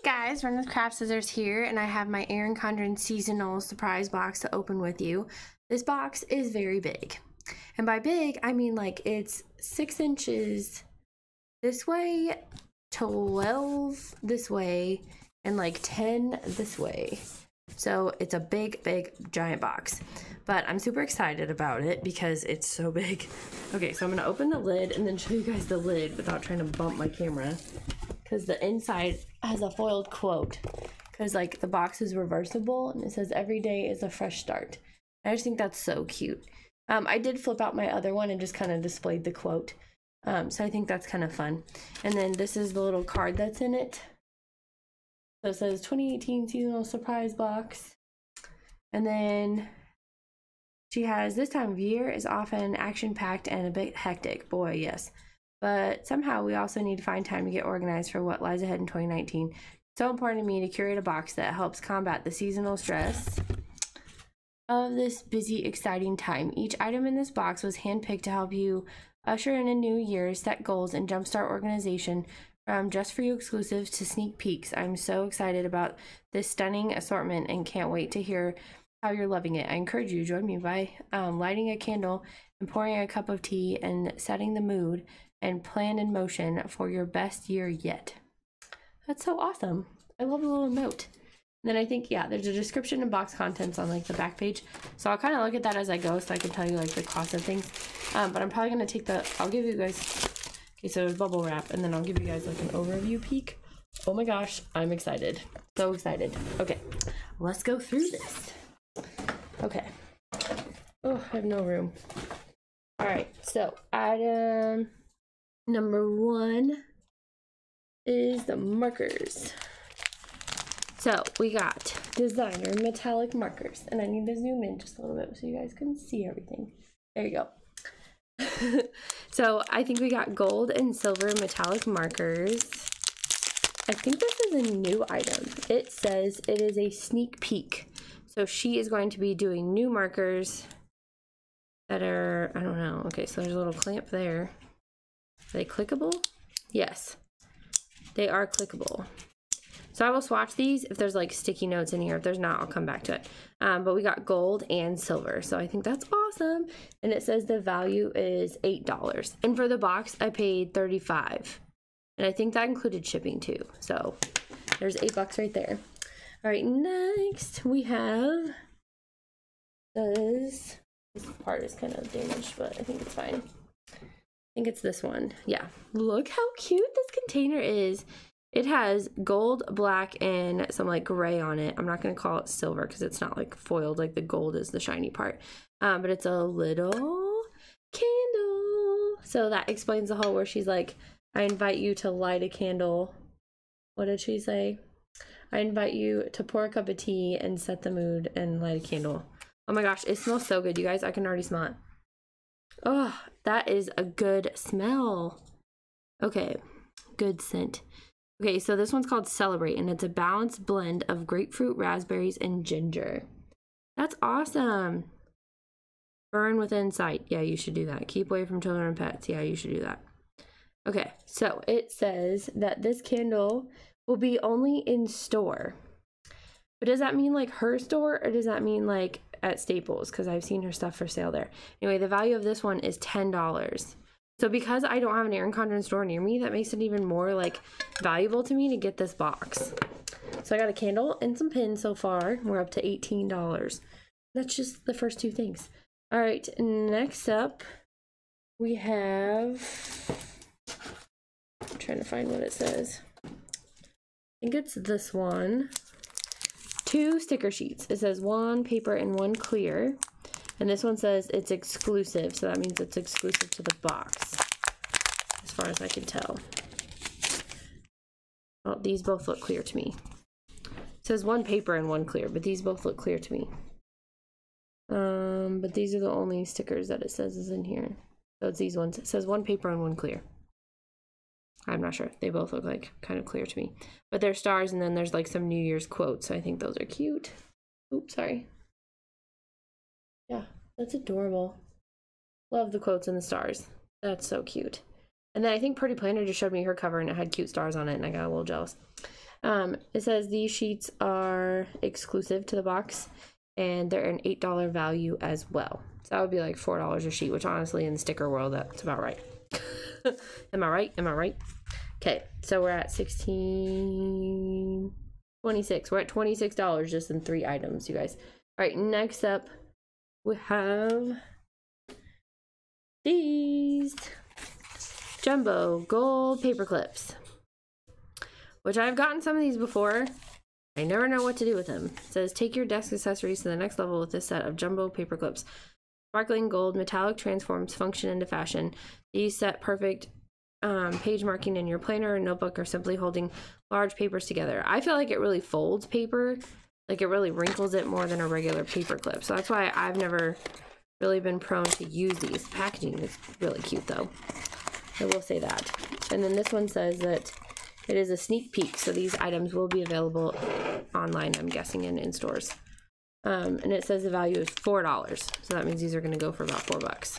guys, Run with Craft Scissors here, and I have my Erin Condren seasonal surprise box to open with you. This box is very big, and by big I mean like it's 6 inches this way, 12 this way, and like 10 this way. So it's a big giant box, but I'm super excited about it because it's so big. Okay, so I'm gonna open the lid and then show you guys the lid without trying to bump my camera, because the inside has a foiled quote, because like the box is reversible and it says every day is a fresh start. I just think that's so cute. I did flip out my other one and just kind of displayed the quote, so I think that's kind of fun. And then this is the little card that's in it. So it says 2018 seasonal surprise box. And then she has, this time of year is often action-packed and a bit hectic. Boy, yes. But somehow we also need to find time to get organized for what lies ahead in 2019. It's so important to me to curate a box that helps combat the seasonal stress of this busy, exciting time. Each item in this box was handpicked to help you usher in a new year, set goals, and jumpstart organization. From just for you exclusives to sneak peeks, I'm so excited about this stunning assortment and can't wait to hear how you're loving it. I encourage you to join me by lighting a candle and pouring a cup of tea and setting the mood and plan in motion for your best year yet. That's so awesome. I love the little note. And then I think, yeah, there's a description and box contents on like the back page. So I'll kind of look at that as I go so I can tell you like the cost of things. But I'm probably going to take I'll give you guys, okay, so there's bubble wrap, and then I'll give you guys like an overview peek. Oh my gosh, I'm excited. So excited. Okay, let's go through this. Okay. Oh, I have no room. All right, so item number 1 is the markers. So we got designer metallic markers, and I need to zoom in just a little bit so you guys can see everything. There you go. So I think we got gold and silver metallic markers. I think this is a new item. It says it is a sneak peek. So she is going to be doing new markers that are, I don't know. Okay, so there's a little clamp there. Are they clickable? Yes, they are clickable. So I will swatch these if there's like sticky notes in here. If there's not, I'll come back to it. But we got gold and silver, so I think that's awesome. And it says the value is $8. And for the box, I paid $35. And I think that included shipping too. So there's $8 right there. All right, next we have this part is kind of damaged, but I think it's fine. I think it's this one. Yeah, look how cute this container is. It has gold, black, and some like gray on it. I'm not going to call it silver because it's not like foiled, like the gold is the shiny part. But it's a little candle. So that explains the whole where she's like, I invite you to light a candle. What did she say? I invite you to pour a cup of tea and set the mood and light a candle. Oh my gosh, it smells so good, you guys. I can already smell it. Oh, that is a good smell. Okay, good scent. Okay, so this one's called Celebrate, and it's a balanced blend of grapefruit, raspberries, and ginger. That's awesome. Burn within sight. Yeah, you should do that. Keep away from children and pets. Yeah, you should do that. Okay, so it says that this candle will be only in store. But does that mean like her store, or does that mean like at Staples? Because I've seen her stuff for sale there. Anyway, the value of this one is $10. So because I don't have an Erin Condren store near me, that makes it even more like valuable to me to get this box. So I got a candle and some pins so far. We're up to $18. That's just the first 2 things. All right, next up we have, I'm trying to find what it says. I think it's this one. 2 sticker sheets. It says 1 paper and 1 clear. And this one says it's exclusive, so that means it's exclusive to the box, as far as I can tell. Well, these both look clear to me. It says 1 paper and 1 clear, but these both look clear to me. But these are the only stickers that it says is in here. So it's these ones. It says 1 paper and 1 clear. I'm not sure. They both look like kind of clear to me. But they're stars, and then there's like some New Year's quotes, so I think those are cute. Oops, sorry. Yeah, that's adorable. Love the quotes and the stars. That's so cute. And then I think Pretty Planner just showed me her cover and it had cute stars on it, and I got a little jealous. It says these sheets are exclusive to the box and they're an $8 value as well. So that would be like $4 a sheet, which honestly in the sticker world, that's about right. Am I right? Am I right? Okay, so we're at $16.26. We're at $26 just in 3 items, you guys. All right, next up we have these jumbo gold paper clips, which I've gotten some of these before. I never know what to do with them. It says, take your desk accessories to the next level with this set of jumbo paper clips. Sparkling gold, metallic transforms function into fashion. These set perfect page marking in your planner or notebook, or simply holding large papers together. I feel like it really folds paper. Like it really wrinkles it more than a regular paper clip. So that's why I've never really been prone to use these. Packaging is really cute though. I will say that. And then this one says that it is a sneak peek, so these items will be available online, I'm guessing, in stores. And it says the value is $4, so that means these are going to go for about $4.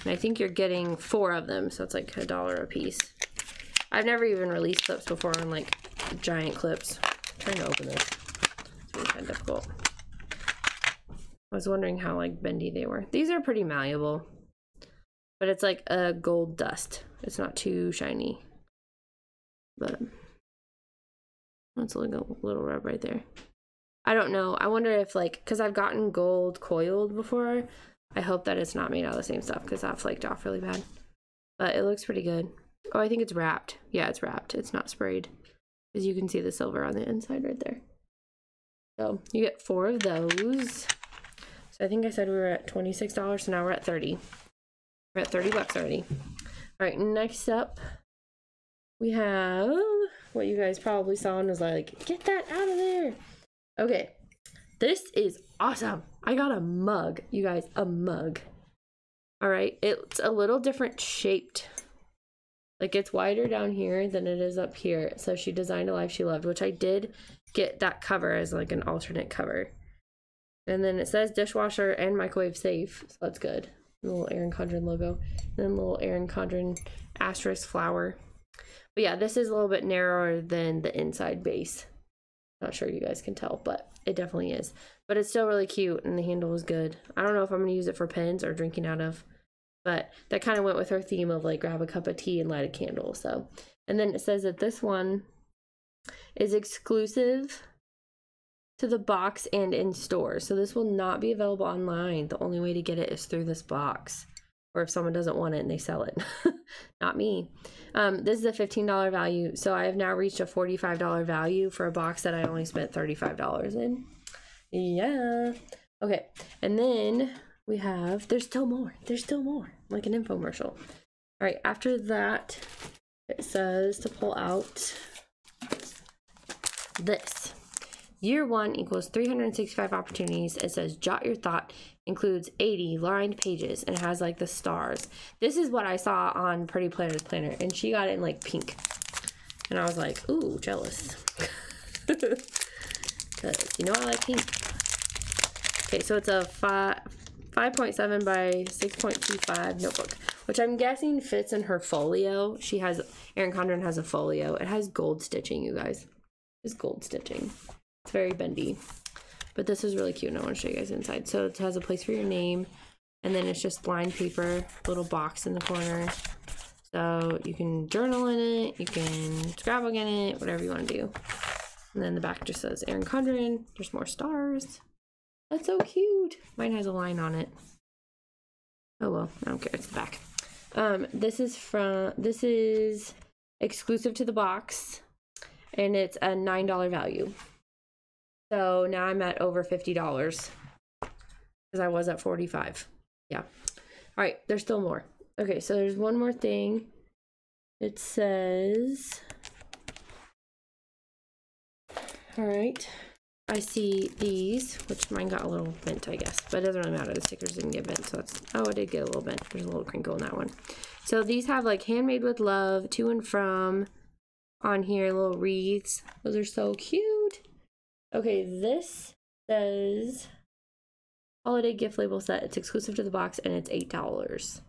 And I think you're getting 4 of them, so it's like $1 a piece. I've never even released clips before on like giant clips. I'm trying to open this. It's really kind of difficult. I was wondering how like bendy they were. These are pretty malleable, but it's like a gold dust. It's not too shiny. But that's like a little rub right there. I don't know. I wonder if like, because I've gotten gold coiled before. I hope that it's not made out of the same stuff because that flaked off really bad. But it looks pretty good. Oh, I think it's wrapped. Yeah, it's wrapped. It's not sprayed. Because you can see the silver on the inside right there. So you get 4 of those. So I think I said we were at $26, so now we're at 30. We're at $30 already. All right, next up, we have what you guys probably saw and was like, get that out of there. Okay, this is awesome. I got a mug, you guys, a mug. All right, it's a little different shaped. Like it's wider down here than it is up here. So she designed a life she loved, which I did get that cover as like an alternate cover. And then it says dishwasher and microwave safe, so that's good. The little Erin Condren logo, and then little Erin Condren asterisk flower. But yeah, this is a little bit narrower than the inside base. Not sure you guys can tell, but it definitely is. But it's still really cute, and the handle was good. I don't know if I'm gonna use it for pens or drinking out of, but that kind of went with her theme of like grab a cup of tea and light a candle. So, and then it says that this one is exclusive to the box and in stores. So this will not be available online. The only way to get it is through this box, or if someone doesn't want it and they sell it. Not me. This is a $15 value, so I have now reached a $45 value for a box that I only spent $35 in. Yeah. Okay, and then we have, there's still more, like an infomercial. All right, after that, it says to pull out this. Year 1 equals 365 opportunities. It says jot your thought, includes 80 lined pages, and it has like the stars. This is what I saw on Pretty Planner's planner, and she got it in like pink. And I was like, ooh, jealous. Because you know I like pink. Okay, so it's a 5.7 by 6.25 notebook, which I'm guessing fits in her folio. She has, Erin Condren has a folio. It has gold stitching, you guys. It's gold stitching. It's very bendy, but this is really cute and I want to show you guys inside. So it has a place for your name, and then it's just lined paper, little box in the corner. So you can journal in it, you can scrapbook in it, whatever you want to do. And then the back just says Erin Condren. There's more stars. That's so cute. Mine has a line on it. Oh well, I don't care, it's the back. This is exclusive to the box, and it's a $9 value. So now I'm at over $50 because I was at 45. Yeah. All right, there's still more. Okay, so there's one more thing. It says, all right, I see these, which mine got a little bent, I guess, but it doesn't really matter. The stickers didn't get bent, so that's, oh, it did get a little bent. There's a little crinkle in that one. So these have like handmade with love, to and from on here, little wreaths. Those are so cute. Okay, this says holiday gift label set. It's exclusive to the box and it's $8.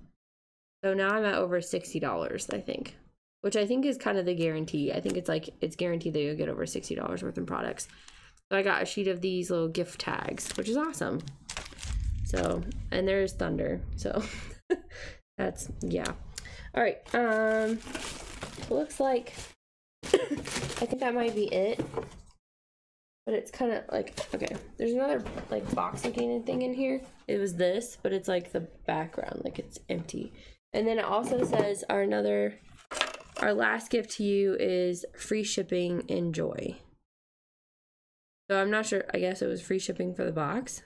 So now I'm at over $60, I think. which I think is kind of the guarantee. I think it's like, it's guaranteed that you'll get over $60 worth in products. So I got a sheet of these little gift tags, which is awesome. So, and there's thunder. So that's, yeah. All right. Looks like, I think that might be it. But it's kind of like, okay, there's another like box looking thing in here. It was this, but it's like the background, like it's empty. And then it also says our last gift to you is free shipping, enjoy. So I'm not sure, I guess it was free shipping for the box.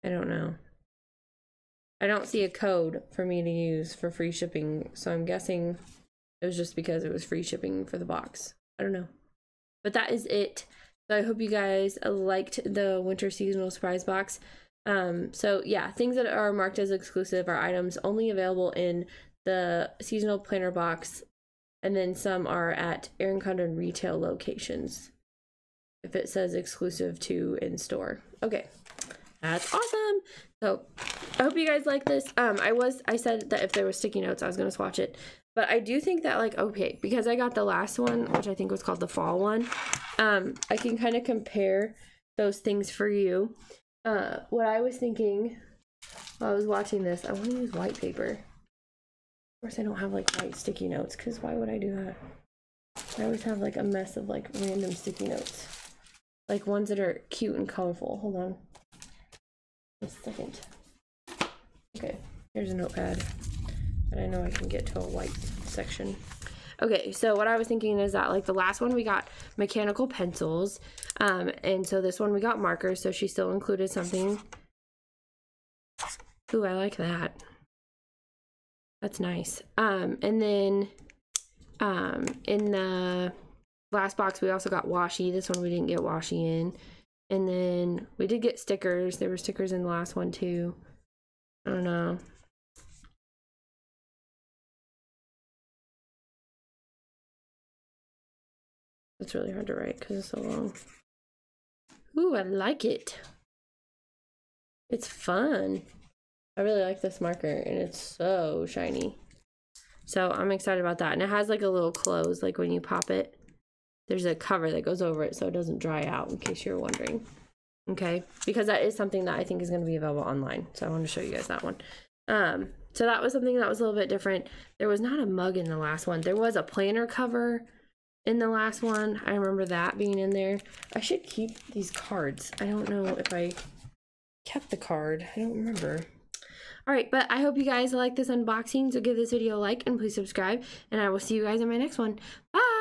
I don't know. I don't see a code for me to use for free shipping, so I'm guessing it was just because it was free shipping for the box. I don't know. But that is it. So I hope you guys liked the winter seasonal surprise box. So yeah, things that are marked as exclusive are items only available in the seasonal planner box, and then some are at Erin Condren retail locations if it says exclusive to in store. Okay, that's awesome. So I hope you guys like this. I said that if there was sticky notes I was gonna swatch it, but I do think that, like, okay, because I got the last one, which I think was called the fall one, I can kind of compare those things for you. What I was thinking while I was watching this, I want to use white paper. Of course I don't have like white sticky notes, because why would I do that? I always have like a mess of like random sticky notes, like ones that are cute and colorful. Hold on a second. Okay, here's a notepad, but I know I can get to a white section. Okay, so what I was thinking is that, like, the last one we got mechanical pencils, and so this one we got markers, so she still included something. Ooh, I like that. That's nice. And then in the last box we also got washi. This one we didn't get washi in. And then we did get stickers. There were stickers in the last one too. I don't know. It's really hard to write because it's so long. Ooh, I like it. It's fun. I really like this marker, and it's so shiny. So I'm excited about that. And it has like a little close, like when you pop it, there's a cover that goes over it so it doesn't dry out, in case you're wondering. Okay, because that is something that I think is going to be available online. So I want to show you guys that one. So that was something that was a little bit different. There was not a mug in the last one. There was a planner cover in the last one. I remember that being in there. I should keep these cards. I don't know if I kept the card. I don't remember. All right, but I hope you guys like this unboxing. So give this video a like and please subscribe. And I will see you guys in my next one. Bye!